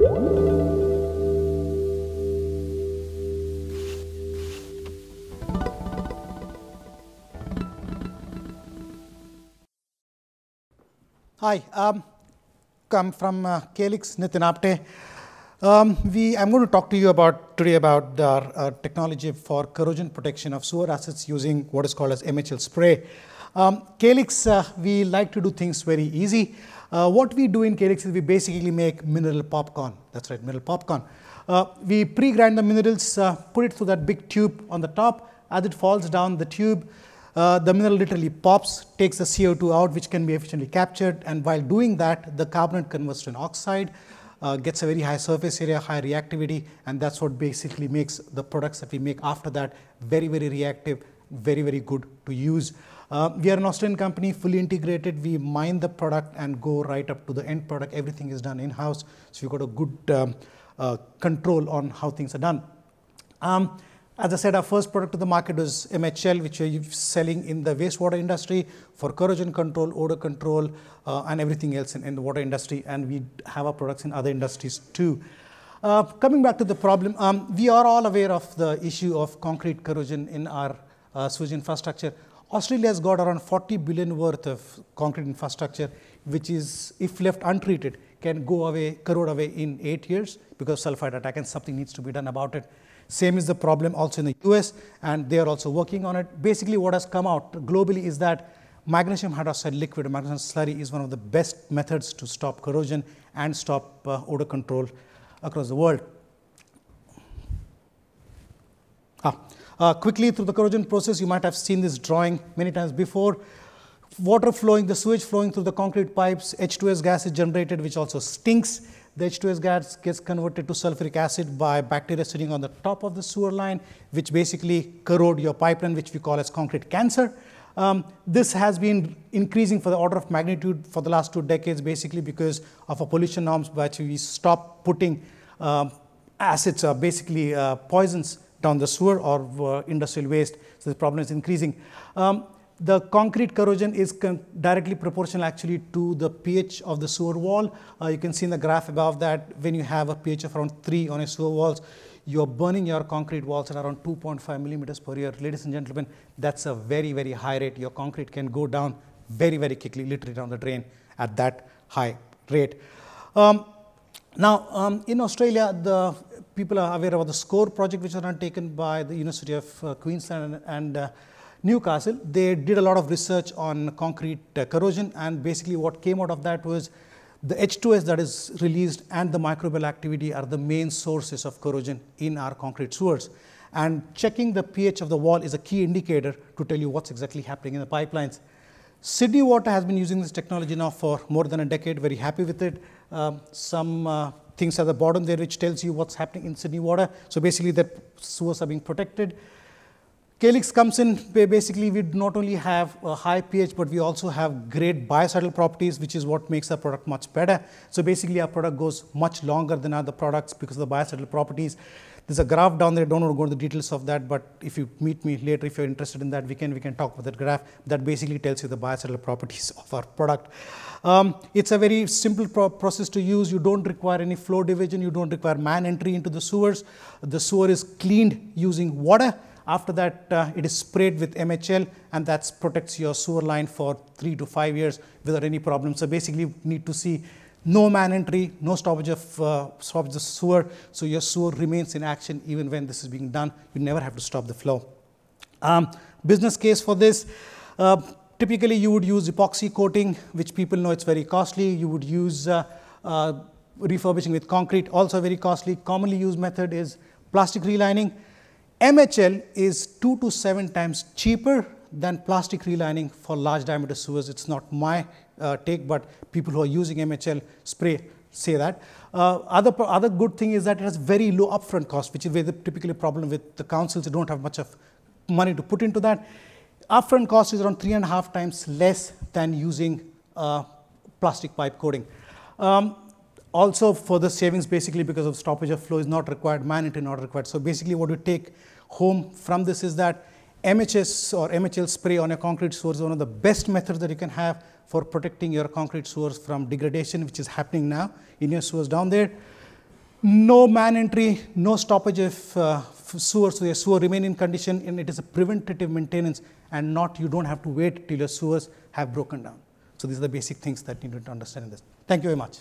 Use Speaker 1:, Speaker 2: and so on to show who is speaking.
Speaker 1: Hi, I'm from Calix, Nitin Apte. I'm going to talk to you today about our technology for corrosion protection of sewer assets using what is called as MHL spray. Calix, we like to do things very easy. What we do in Calix is we basically make mineral popcorn. That's right, mineral popcorn. We pre-grind the minerals, put it through that big tube on the top. As it falls down the tube, the mineral literally pops, takes the CO2 out, which can be efficiently captured. And while doing that, the carbonate converts to an oxide, gets a very high surface area, high reactivity, and that's what basically makes the products that we make after that very, very reactive, very, very good to use. We are an Australian company, fully integrated. We mine the product and go right up to the end product. Everything is done in-house, so you've got a good control on how things are done. As I said, our first product to the market was MHL, which we are selling in the wastewater industry for corrosion control, odor control, and everything else in the water industry. And we have our products in other industries too. Coming back to the problem, we are all aware of the issue of concrete corrosion in our sewage infrastructure. Australia has got around 40 billion worth of concrete infrastructure, which is, if left untreated, can corrode away in 8 years because of sulfide attack, and something needs to be done about it. Same is the problem also in the US, and they are also working on it. Basically, what has come out globally is that magnesium hydroxide liquid, magnesium slurry, is one of the best methods to stop corrosion and stop odor control across the world. Quickly through the corrosion process, you might have seen this drawing many times before. Water flowing, the sewage flowing through the concrete pipes, H2S gas is generated, which also stinks. The H2S gas gets converted to sulfuric acid by bacteria sitting on the top of the sewer line, which basically corrode your pipeline, which we call as concrete cancer. This has been increasing for the order of magnitude for the last 2 decades, basically because of our pollution norms, but we stopped putting acids, basically poisons, down the sewer or industrial waste. So the problem is increasing. The concrete corrosion is directly proportional actually to the pH of the sewer wall. You can see in the graph above that when you have a pH of around 3 on your sewer walls, you're burning your concrete walls at around 2.5 millimeters per year. Ladies and gentlemen, that's a very, very high rate. Your concrete can go down very, very quickly, literally down the drain at that high rate. Now, in Australia, the people are aware of the SCORE project, which was undertaken by the University of Queensland and Newcastle. They did a lot of research on concrete corrosion, and basically what came out of that was the H2S that is released and the microbial activity are the main sources of corrosion in our concrete sewers. And checking the pH of the wall is a key indicator to tell you what's exactly happening in the pipelines. Sydney Water has been using this technology now for more than a decade, very happy with it. Some things at the bottom there which tells you what's happening in Sydney Water. So basically the sewers are being protected. Calix comes in, basically we not only have a high pH, but we also have great biocidal properties, which is what makes our product much better. So basically our product goes much longer than other products because of the biocidal properties. There's a graph down there, don't want to go into the details of that, but if you meet me later, if you're interested in that, we can talk about that graph. That basically tells you the biocidal properties of our product. It's a very simple process to use. You don't require any flow division. You don't require man entry into the sewers. The sewer is cleaned using water. After that, it is sprayed with MHL, and that protects your sewer line for 3 to 5 years without any problem. So basically, you need to see no man entry, no stoppage of the sewer. So your sewer remains in action even when this is being done. You never have to stop the flow. Business case for this. Typically, you would use epoxy coating, which people know it's very costly. You would use refurbishing with concrete, also very costly. Commonly used method is plastic relining. MHL is 2 to 7 times cheaper than plastic relining for large diameter sewers. It's not my take, but people who are using MHL spray say that. Other good thing is that it has very low upfront cost, which is the typically problem with the councils. They don't have much of money to put into that. Upfront cost is around 3.5 times less than using plastic pipe coating. Also, for the savings, basically because of stoppage of flow is not required, man entry not required. So basically, what you take home from this is that MHS or MHL spray on a concrete sewer is one of the best methods that you can have for protecting your concrete sewers from degradation, which is happening now in your sewers down there. no man entry, no stoppage of sewers, so your sewer remain in condition, and it is a preventative maintenance, and not you don't have to wait till your sewers have broken down. So these are the basic things that you need to understand in this. Thank you very much.